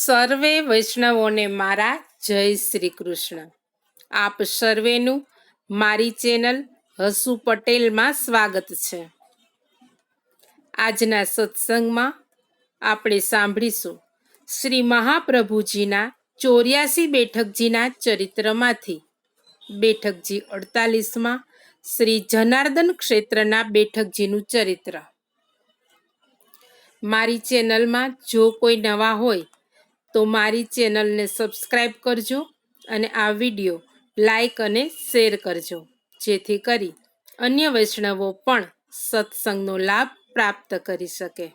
સર્વે વૈષ્ણવોને મારા જય શ્રી કૃષ્ણ. આપ સર્વેનું મારી ચેનલ હસુ પટેલમાં સ્વાગત છે. આજના સત્સંગમાં આપણે સાંભળીશું શ્રી મહાપ્રભુજીના 84 બેઠકજીના ચરિત્રમાંથી બેઠકજી 48માં શ્રી જનાર્દન ક્ષેત્રના બેઠકજીનું ચરિત્ર. મારી ચેનલમાં જો કોઈ નવા હોય તો મારી ચેનલને સબસ્ક્રાઈબ કરજો અને આ વિડીયો લાઈક અને શેર કરજો, જેથી કરી અન્ય વૈષ્ણવો પણ સત્સંગનો લાભ પ્રાપ્ત કરી શકે.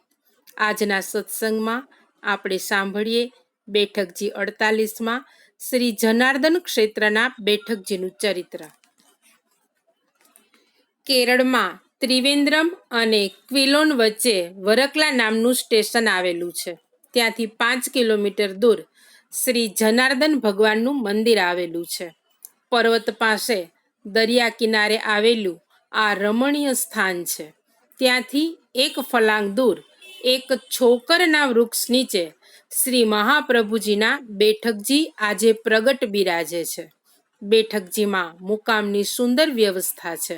આજના સત્સંગમાં આપણે સાંભળીએ બેઠકજી 48માં શ્રી જનાર્દન ક્ષેત્રના બેઠકજીનું ચરિત્ર. કેરળમાં ત્રિવેન્દ્રમ અને ક્વિલોન વચ્ચે વરકલા નામનું સ્ટેશન આવેલું છે. ત્યાંથી 5 કિલોમીટર દૂર શ્રી જનાર્દન ભગવાનનું મંદિર આવેલું છે. પર્વત પાસે દરિયા કિનારે આવેલું આ રમણીય સ્થાન છે. ત્યાંથી એક ફલાંગ દૂર એક છોકરના વૃક્ષ નીચે શ્રી મહાપ્રભુજીના બેઠકજી આજે પ્રગટ બિરાજે છે. બેઠકજીમાં મુકામની સુંદર વ્યવસ્થા છે.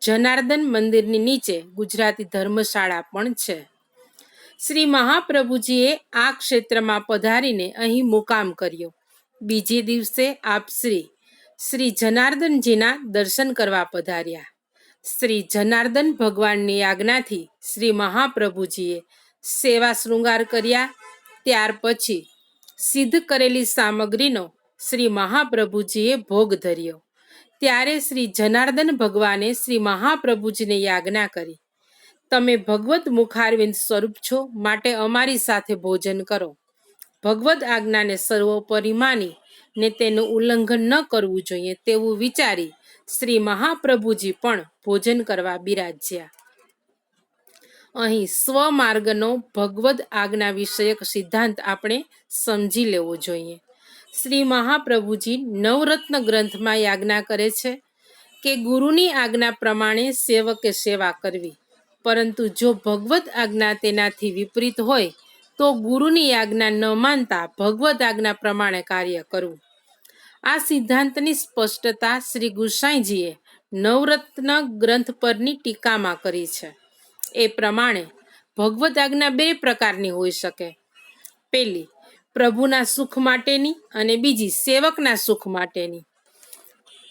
જનાર્દન મંદિરની નીચે ગુજરાતી ધર્મશાળા પણ છે. શ્રી મહાપ્રભુજીએ આ ક્ષેત્રમાં પધારીને અહીં મુકામ કર્યો. બીજે દિવસે આપ શ્રી જનાર્દનજીના દર્શન કરવા પધાર્યા. શ્રી જનાર્દન ભગવાનની આજ્ઞાથી શ્રી મહાપ્રભુજીએ સેવા શૃંગાર કર્યા. ત્યાર પછી સિદ્ધ કરેલી સામગ્રીનો શ્રી મહાપ્રભુજીએ ભોગ ધર્યો. ત્યારે શ્રી જનાર્દન ભગવાને શ્રી મહાપ્રભુજીને યાજ્ઞા કરી, તમે ભગવત મુખારવિંદ સ્વરૂપ છો, માટે અમારી સાથે ભોજન કરો. ભગવદ આજ્ઞાને સર્વોપરી માની ને તેનું ઉલ્લંઘન ન કરવું જોઈએ તેવું વિચારી શ્રી મહાપ્રભુજી પણ ભોજન કરવા બિરાજ્યા. અહીં સ્વમાર્ગનો ભગવદ આજ્ઞા વિષયક સિદ્ધાંત આપણે સમજી લેવો જોઈએ. શ્રી મહાપ્રભુજી નવરત્ન ગ્રંથમાં યાજ્ઞા કરે છે કે ગુરુની આજ્ઞા પ્રમાણે સેવકે સેવા કરવી, પરંતુ જો ભગવત આજ્ઞા તેનાથી વિપરીત હોય તો ગુરુની આજ્ઞા ન માનતા ભગવત આજ્ઞા પ્રમાણે કાર્ય કરવું. આ સિદ્ધાંતની સ્પષ્ટતા શ્રી ગુસાઈજીએ નવરત્ન ગ્રંથ પરની ટીકામાં કરી છે. એ પ્રમાણે ભગવત આજ્ઞા 2 પ્રકારની હોઈ શકે. પહેલી પ્રભુના સુખ માટેની અને બીજી સેવકના સુખ માટેની.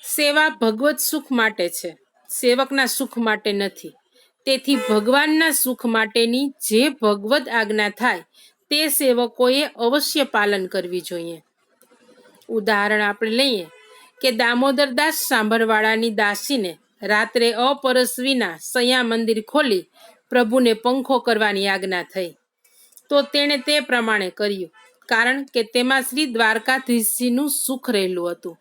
સેવા ભગવત સુખ માટે છે, સેવકના સુખ માટે નથી. તેથી ભગવાનના સુખ માટેની જે ભગવદ આજ્ઞા થાય તે સેવકોએ અવશ્ય પાલન કરવી જોઈએ. ઉદાહરણ આપણે લઈએ કે દામોદરદાસ સાંભરવાળાની દાસીને રાત્રે અપરસ વિના સૈયા મંદિર ખોલી પ્રભુને પંખો કરવાની આજ્ઞા થઈ, તો તેણે તે પ્રમાણે કર્યું, કારણ કે તેમાં શ્રી દ્વારકાધીશજીનું સુખ રહેલું હતું.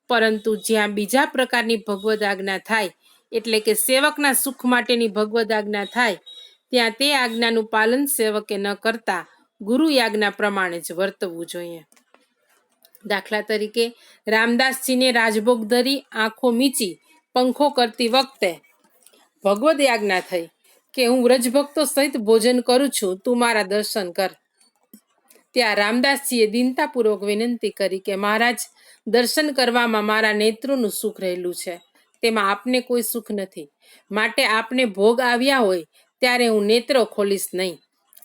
પરંતુ જ્યાં બીજા પ્રકારની ભગવદ આજ્ઞા થાય, એટલે કે સેવકના સુખ માટેની ભગવદ આજ્ઞા થાય, ત્યાં તે આજ્ઞાનું પાલન સેવકે ન કરતા ગુરુ આજ્ઞા પ્રમાણે જ વર્તવું જોઈએ. દાખલા તરીકે રામદાસજીને રાજભોગ ધરી આંખો મીચી પંખો કરતી વખતે ભગવદ આજ્ઞા થઈ કે હું વ્રજભક્તો સહિત ભોજન કરું છું, તું મારા દર્શન કર. ત્યાં રામદાસજીએ દીનતાપૂર્વક વિનંતી કરી કે મહારાજ, દર્શન કરવામાં મારા નેત્રોનું સુખ રહેલું છે, તેમાં આપને કોઈ સુખ નથી, માટે આપને ભોગ આવ્યા હોય ત્યારે હું નેત્રો ખોલીશ નહીં,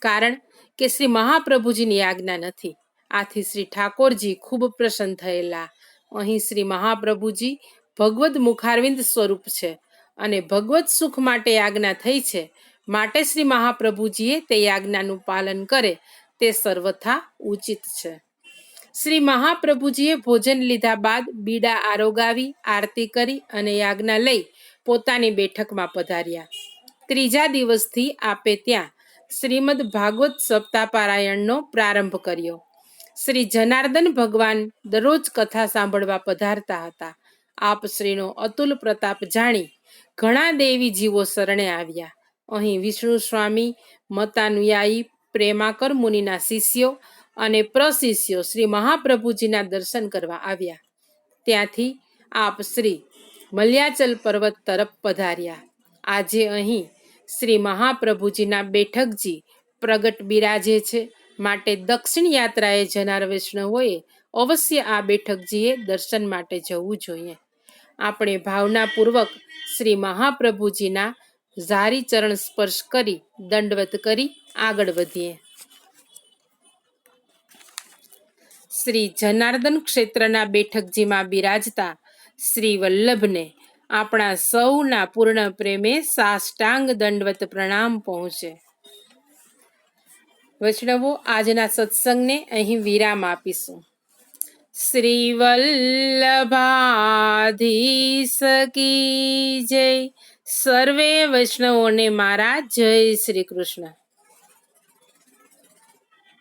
કારણ કે શ્રી મહાપ્રભુજીની આજ્ઞા નથી. આથી શ્રી ઠાકોરજી ખૂબ પ્રસન્ન થયેલા. અહીં શ્રી મહાપ્રભુજી ભગવદ મુખારવિંદ સ્વરૂપ છે અને ભગવત સુખ માટે આજ્ઞા થઈ છે, માટે શ્રી મહાપ્રભુજીએ તે આજ્ઞાનું પાલન કરે તે સર્વથા ઉચિત છે. શ્રી મહાપ્રભુજીએ ભોજન લીધા બાદ બીડા આરોગાવી આરતી કરી અને આજ્ઞા લઈ પોતાની બેઠકમાં પધાર્યા. ત્રીજા દિવસથી આપે ત્યાં શ્રીમદ ભાગવત સપ્તાહ પારાયણનો પ્રારંભ કર્યો. શ્રી જનાર્દન ભગવાન દરરોજ કથા સાંભળવા પધારતા હતા. આપ શ્રીનો અતુલ પ્રતાપ જાણી ઘણા દેવી જીવો શરણે આવ્યા. અહીં વિષ્ણુ સ્વામી, મતાનુયાયી, પ્રેમાકર મુનિના શિષ્યો અને પ્રશિષ્યો શ્રી મહાપ્રભુજીના દર્શન કરવા આવ્યા. ત્યાંથી આપ શ્રી મલ્યાચલ પર્વત તરફ પધાર્યા. આજે અહીં શ્રી મહાપ્રભુજીના બેઠકજી પ્રગટ બિરાજે છે, માટે દક્ષિણ યાત્રાએ જનાર વૈષ્ણવોએ અવશ્ય આ બેઠકજીએ દર્શન માટે જવું જોઈએ. આપણે ભાવનાપૂર્વક શ્રી મહાપ્રભુજીના ઝારી ચરણ સ્પર્શ કરી દંડવત કરી આગળ વધીએ. શ્રી જનાર્દન ક્ષેત્રના બેઠકજીમાં બિરાજતા શ્રી વલ્લભને આપણા સૌના પૂર્ણ પ્રેમે સાષ્ટાંગ દંડવત પ્રણામ પહોંચે. વૈષ્ણવો, આજના સત્સંગને અહીં વિરામ આપીશું. શ્રી વલ્લભાધીશ કી જય. સર્વે વૈષ્ણવોને મારા જય શ્રી કૃષ્ણ.